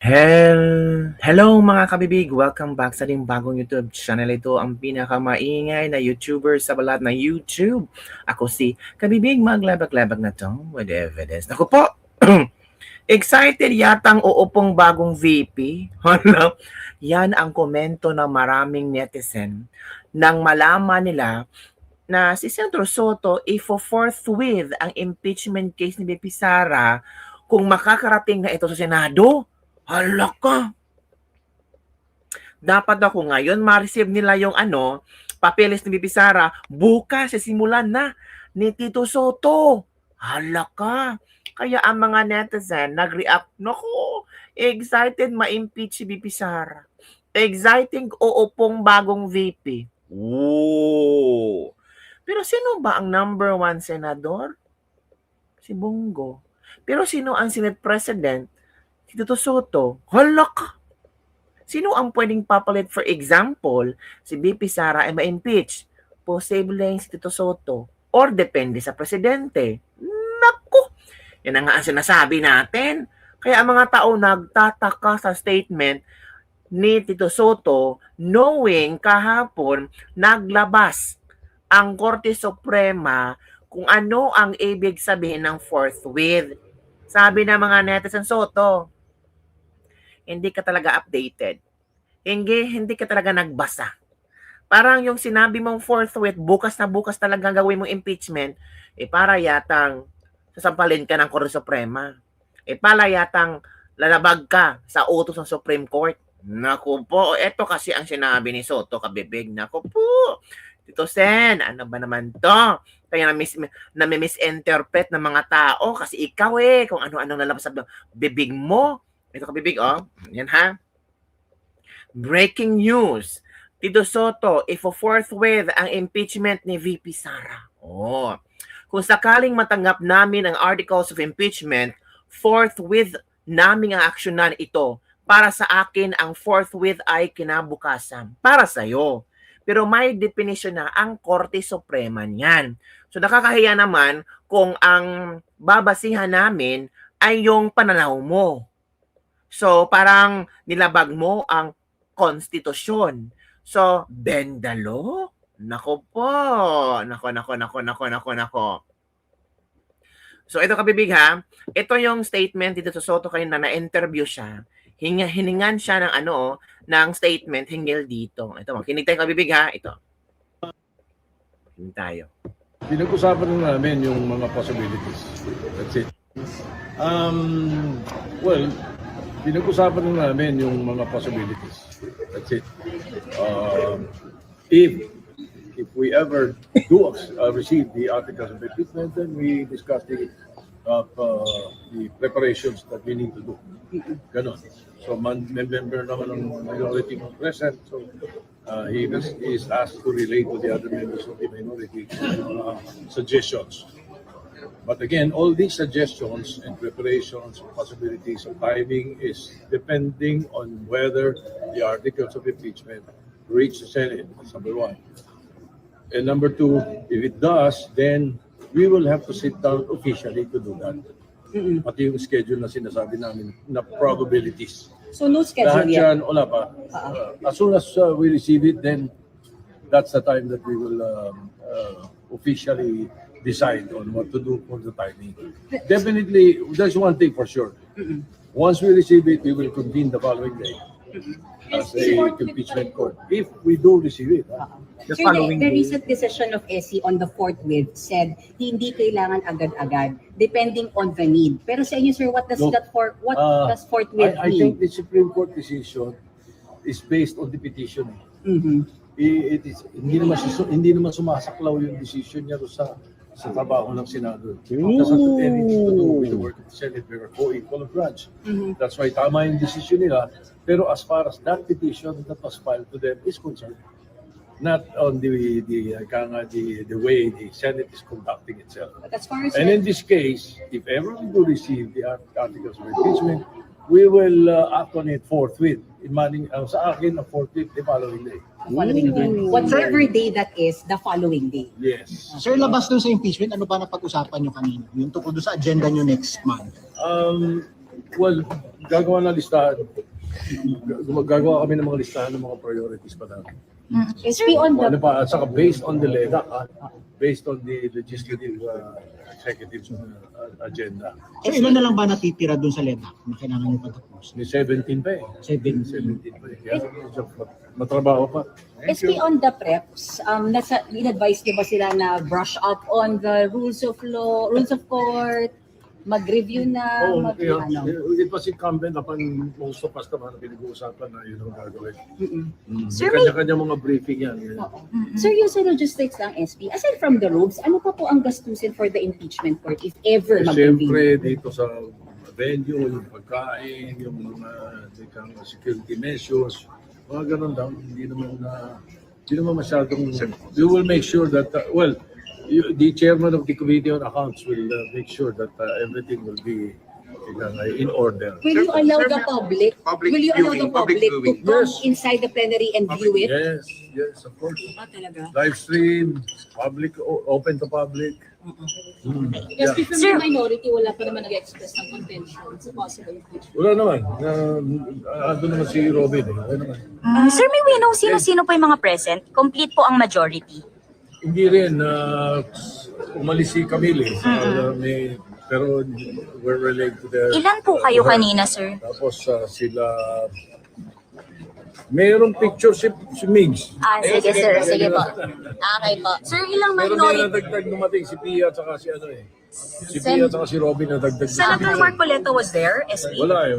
Hello mga kabibig! Welcome back sa ating bagong YouTube channel. Ito ang pinakamaingay na YouTuber sa balat ng YouTube. Ako si Kabibig, maglabag-labag na tong with evidence. Ako po! Excited yatang uupong bagong VP? Hala, yan ang komento ng maraming netizen nang malaman nila na si Senator Soto i-forthwith ang impeachment case ni BP Sara kung makakarating na ito sa Senado. Hala ka! Dapat ako ngayon ma-receive nila yung papeles ni BP Sara, bukas simulan na ni Tito Soto. Hala ka! Kaya ang mga netizen nag-react, naku, excited ma-impeach si BP Sara. Exciting uupong bagong VP. Ooh! Pero sino ba ang number 1 senador? Si Bongo. Pero sino ang Senate President? Si Tito Soto. Hala ka! Sino ang pwedeng papalit? For example, si BP Sara ay ma-impeach. Posible si Tito Soto. Or depende sa presidente. Naku! Yan ang nga ang sinasabi natin. Kaya ang mga tao nagtataka sa statement ni Tito Soto knowing kahapon naglabas ang Korte Suprema kung ano ang ibig sabihin ng forthwith. Sabi ng mga netizen, Soto, hindi ka talaga updated. Hindi ka talaga nagbasa. Parang yung sinabi mong forthwith, bukas na bukas talagang gawin mong impeachment, para yatang sasampalin ka ng Korte Suprema. Para yatang lalabag ka sa utos ng Supreme Court. Naku po, eto kasi ang sinabi ni Soto, kabibig. Naku po, Tito Sen, ano ba naman to? Kaya na-misinterpret ng mga tao kasi ikaw kung ano-anong lalabas sa bibig mo. Ito kabibig, yan ha. Breaking news. Tito Soto, ifo-forthwith ang impeachment ni VP Sara. Kung sakaling matanggap namin ang articles of impeachment, forthwith namin ang aksyonan ito. Para sa akin, ang forthwith ay kinabukasan. Para sa'yo. Pero may definition na ang Korte Suprema niyan. So nakakahiya naman kung ang babasihan namin ay yung pananaw mo. So parang nilabag mo ang konstitusyon. So, bend the law? Nako po. Nako. So ito kabibig ha, ito yung statement dito sa Soto kayo na na-interview siya. Hiningan siya ng ng statement hinggil dito. Ito, makinig tayo kabibig ha, ito. Makinig tayo. Pinag-usapan namin yung mga possibilities. That's it. Well, pinag-usapan namin yung mga possibilities. That's it. If we ever do receive the articles of impeachment, then we discuss the preparations that we need to do. Ganon. So, member naman ng minority present. So, he is asked to relate to the other members of the minority suggestions. But again, all these suggestions and preparations, possibilities of timing is depending on whether the articles of impeachment reach the Senate. That's number one. And number two, if it does, then we will have to sit down officially to do that. Pati yung schedule na sinasabi namin na probabilities. So no schedule Lahat yet? yan, wala pa. As soon as we receive it, then that's the time that we will officially decide on what to do for the timing. Definitely, there's one thing for sure. Once we receive it, we will convene the following day as a impeachment court. If we do receive it. The recent decision of SC on the forthwith said hindi kailangan agad-agad depending on the need. Pero sa inyo, sir, what does does forthwith I mean? think the Supreme Court decision is based on the petition. It is hindi naman sumasaklaw yung decision niya sa trabaho ng Senado. It doesn't have anything to do with the work of the Senate. We are co-equal of branch. That's why tama yung decision nila. Pero as far as that petition that was filed to them is concerned, not on the way the Senate is conducting itself. But as far as And in this case, if ever we do receive the articles of impeachment, we will act on it forthwith. Sa akin, forthwith the following day. the following day, whatever day that is, the following day. Yes. Sir, labas dun sa impeachment, ano pa napag-usapan nyo kanina? Yung tungkol dun sa agenda nyo next month? Well, gagawa na listahan. Gagawa kami ng mga listahan ng mga priorities pa namin. SP on the Ano pa, at saka based on the based on the legislative executive agenda. So ilan na lang ba natitira dun sa LEDA na kailangan nyo patapos? May 17 pa eh. 17 pa eh. Kaya matrabaho pa. SP on the preps, in-advise niyo ba sila na brush up on the rules of law, rules of court, mag-review na, Yeah. ano? It was incumbent upon most of us naman na pinag-uusapan na yun ang gagawin. Sir, May kanya-kanya mga briefing yan. Oo. Sir, yung sa logistics lang, SP, aside from the robes, ano pa po ang gastusin for the impeachment court if ever mag-convene? Siyempre, dito sa venue, yung pagkain, yung mga security measures, mga ganun daw, hindi naman masyadong, we will make sure that, the chairman of the Committee on Accounts will make sure that everything will be in order. Will you allow the Public public to viewing. come Yes. inside the plenary and view it? Yes, of course. Talaga? Live stream, public, open to public. Yes, Yeah. from the minority, wala pa naman nag-express ng contention sa possible impeachment. Wala naman. Ando naman si Robin. Wala naman. Sir, may we know sino-sino po yung mga present? Complete po ang majority. Hindi rin. Umalis si Camille. Pero we're related to the... Ilan po kayo kanina, sir? Tapos sila... Mayroong picture si Migs. Sige sir, sige po. Okay po. Sir, ilang Pero may minority? nadagdag dumating si Pia at saka si Si Pia at saka si Robin nadagdag. Senator Marcoleta was there, SP? Wala.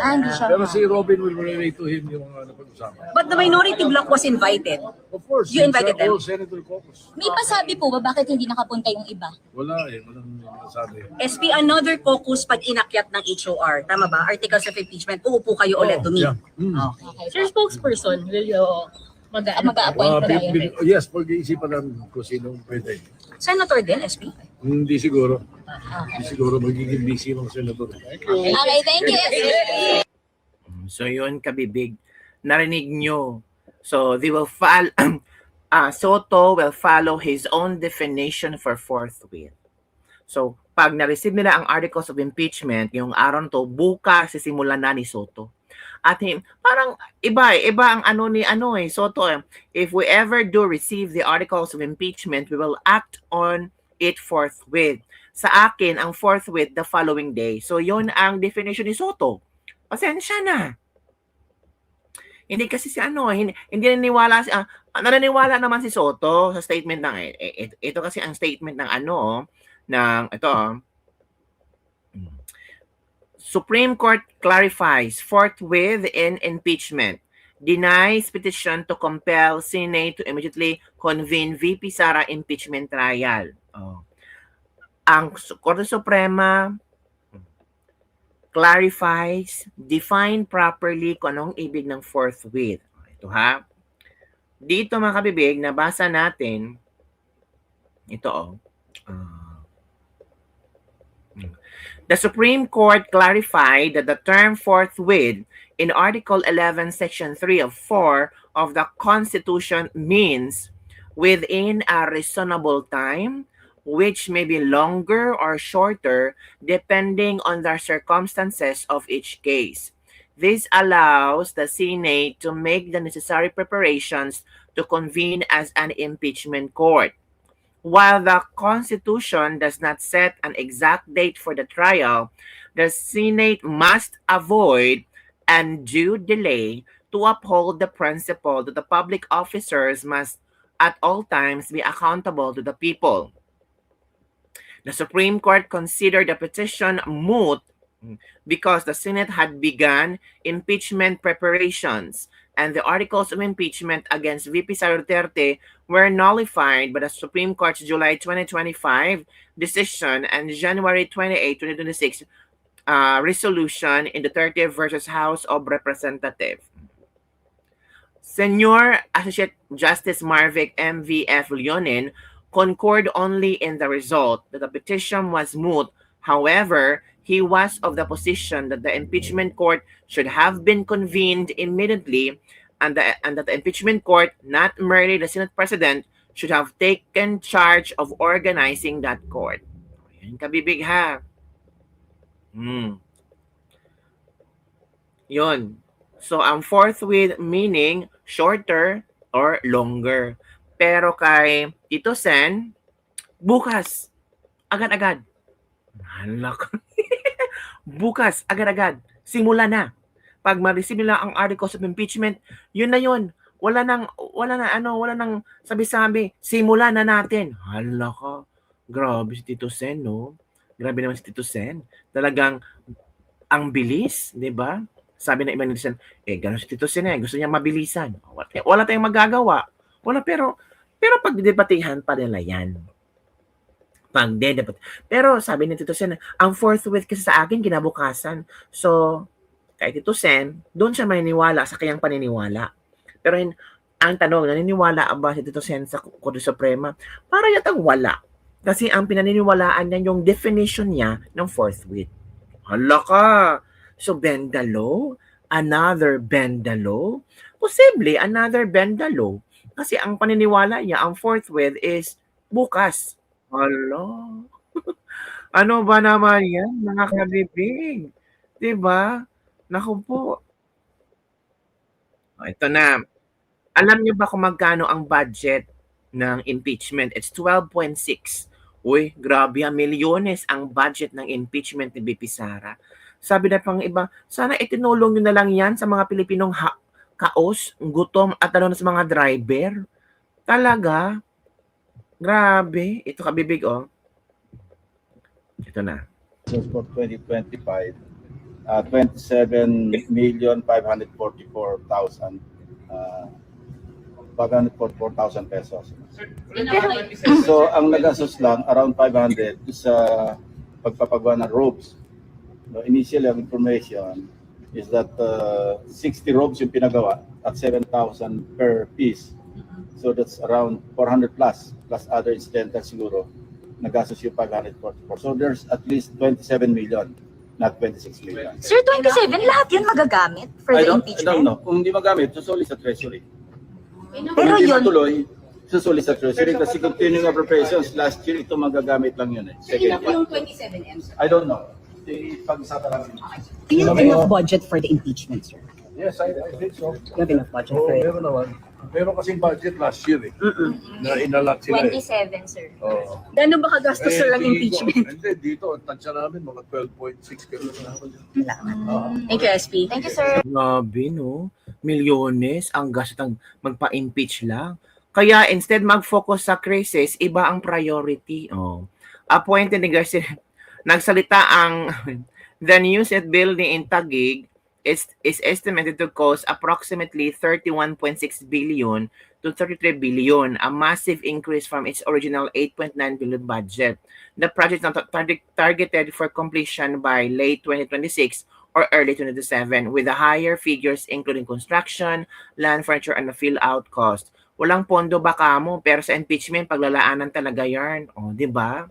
Hindi siya. Pero si Robin will relate to him yung mga napag-usapan. But the minority bloc was invited. Of course. You invited them? All Senator Caucus. May pasabi po ba bakit hindi nakapunta yung iba? Walang nasabi. SP, another caucus pag inakyat ng HOR. Tama ba? Articles of impeachment. Uupo kayo ulit to meet. Yeah. Okay. Sir, spokesperson, will you Mag-a-appoint po tayo. Yes, pag-iisipan namin kung sino pwede. Senator din, SP? Hindi siguro. Hindi siguro magiging busy ng senator. Okay, thank you, SP. So yun, kabibig, narinig nyo. So they will Soto will follow his own definition for forthwith. So pag na-receive nila ang articles of impeachment, yung araw na to, bukas sisimulan na ni Soto. At parang iba ang Soto. If we ever do receive the articles of impeachment, we will act on it forthwith. Sa akin, ang forthwith the following day. So yun ang definition ni Soto. Pasensya na. Hindi kasi hindi naniniwala naniniwala naman si Soto sa statement ng ito kasi ang statement ng Supreme Court clarifies forthwith in impeachment, denies petition to compel Senate to immediately convene VP Sara impeachment trial. Ang Korte Suprema clarifies, define properly kung anong ibig ng forthwith. Ito ha. Dito mga kabibig, nabasa natin, ito The Supreme Court clarified that the term forthwith in Article 11, Section 3 of 4 of the Constitution means within a reasonable time, which may be longer or shorter depending on the circumstances of each case. This allows the Senate to make the necessary preparations to convene as an impeachment court. While the Constitution does not set an exact date for the trial, the Senate must avoid undue delay to uphold the principle that the public officers must at all times be accountable to the people. The Supreme Court considered the petition moot because the Senate had begun impeachment preparations and the articles of impeachment against VP Sara Duterte were nullified by the Supreme Court's July 2025 decision and January 28, 2026 resolution in the 30th versus House of Representatives. Senior Associate Justice Marvick M.V.F. Leonin concurred only in the result that the petition was moot. However, he was of the position that the impeachment court should have been convened immediately and that the impeachment court, not merely the Senate President, should have taken charge of organizing that court. Yan kabibig ha. Yun. So, ang forthwith meaning shorter or longer. Pero kay Tito Sen, bukas, agad-agad. Hala ka. Bukas, agad-agad. Simula na. Pag ma-receive nila ang articles of impeachment, yun na yun. Wala nang sabi-sabi. Simula na natin. Hala ka. Grabe si Tito Sen, no? Grabe naman si Tito Sen. Talagang ang bilis, di ba? Sabi ng iba netizen, gano'n si Tito Sen gusto niya mabilisan. Wala tayong magagawa. Wala, pero pagdidebatihan pa nila yan. Pero sabi ni Tito Sen, ang forthwith kasi sa akin kinabukasan. So, kay Tito Sen, doon siya maniniwala sa kanyang paniniwala. Pero ang tanong, naniniwala ba si Tito Sen sa Korte Suprema? Para yatang wala. Kasi ang pinaniniwalaan niya yung definition niya ng forthwith. Hala ka! So, bend the law? Another bend the law? Posible, another bend the law. Kasi ang paniniwala niya, ang forthwith is bukas. Hala. Ano ba naman yan, mga kabibig? Diba? Naku po. Ito na. Alam niyo ba kung magkano ang budget ng impeachment? It's 12.6. Uy, grabe, milyones ang budget ng impeachment ni BP Sara. Sabi na pang iba, sana itinulong nyo na lang yan sa mga Pilipinong kaos, gutom, at ano na sa mga driver. Talaga? Grabe. Ito kabibig, oh. Ito na. So for 2025, 27,544,000 544,000 pesos. So ang nagastos lang around 500 sa pagpapagawa ng robes. No, initially ang information is that 60 robes yung pinagawa at 7,000 per piece. So that's around 400 plus other incidental siguro. Nagastos yung 544. So there's at least 27 million, not 26 million. Sir, 27, lahat yun magagamit for I the don't impeachment? know. Kung hindi magamit, susuli sa treasury. Pero Kung hindi yun, matuloy, susuli sa treasury kasi continuing appropriations last year, ito magagamit lang yun eh. So, yun Second po yung one. 27M, sir. I don't know. Pag-usapan namin. Do you have enough budget for the impeachment, sir? Yes, I think so. You have enough budget Oo, for it? meron naman. Meron kasing budget last year eh. Na inalat sila eh. 27, sir. Oo. Gano'n ba kagastos sir ang tingin ko, impeachment? Hindi, dito, ang tansya namin, mga 12.6 kayo na naman. Thank you, SP. Thank you, sir. Grabe, no? Milyones ang gastos ng magpa-impeach lang. Kaya instead mag-focus sa crisis, iba ang priority. Oh. Appointed ni Garcia, nagsalita ang the new Senate building in Taguig is estimated to cost approximately 31.6 billion to 33 billion, a massive increase from its original 8.9 billion budget. The project is now targeted for completion by late 2026 or early 2027 with the higher figures including construction, land furniture, and the fill-out cost. Walang pondo ba kamo, pero sa impeachment, paglalaanan talaga yarn. O, di ba?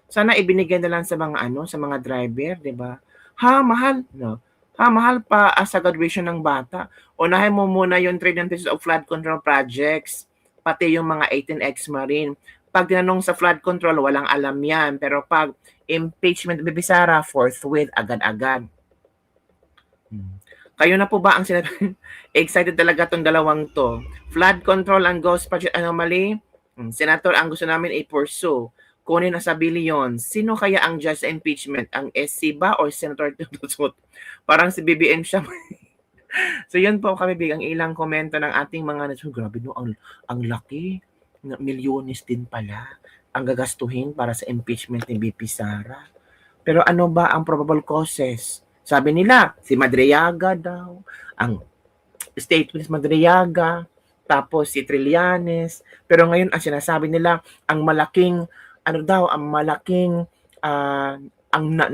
Sana ibinigay na lang sa mga sa mga driver, di ba? Ha, mahal. No. Ha, mahal pa sa graduation ng bata. Unahin mo muna yung 3 million pesos of flood control projects, pati yung mga 18X Marine. Pag tinanong sa flood control, walang alam yan. Pero pag impeachment, BP Sara, forthwith, agad-agad. Kayo na po ba ang excited talaga tong dalawang to? Flood control and ghost project anomaly? Senator, ang gusto namin i-pursue. Kunin na sa billion. Sino kaya ang judge sa impeachment? Ang SC ba or Senator Tutusot? Parang si BBM siya. So yun po kami bigang ilang komento ng ating mga grabe no, ang laki. Milyones din pala ang gagastuhin para sa impeachment ni BP Sara. Pero ano ba ang probable causes? Sabi nila, si Madriaga daw, ang state witness Madriaga, tapos si Trillanes. Pero ngayon ang sinasabi nila, ang malaking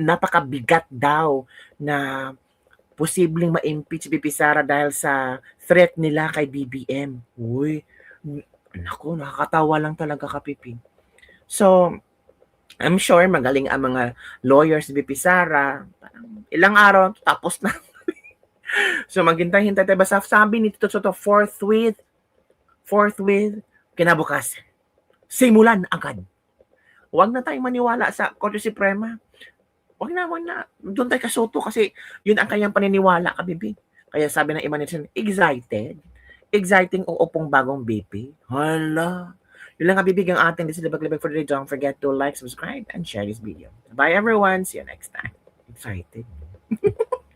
napakabigat daw na posibleng ma-impeach BP Sara dahil sa threat nila kay BBM. Uy, naku, nakakatawa lang talaga kapipig. So, I'm sure magaling ang mga lawyers ni BP Sara. Ilang araw, tapos na. So, maghintay-hintay tayo. Basta sabi ni Tito Soto, forthwith, kinabukasan. Simulan agad. Huwag na tayong maniwala sa Korte Suprema. Wag na. Doon tayo kasuto kasi yun ang kanyang paniniwala, kabibi. Kaya sabi ng iba nito, excited. Exciting o upong bagong BP. Hala. Yun lang kabibi ang ating Disilibag-libag for today. Don't forget to like, subscribe, and share this video. Bye everyone. See you next time. Excited.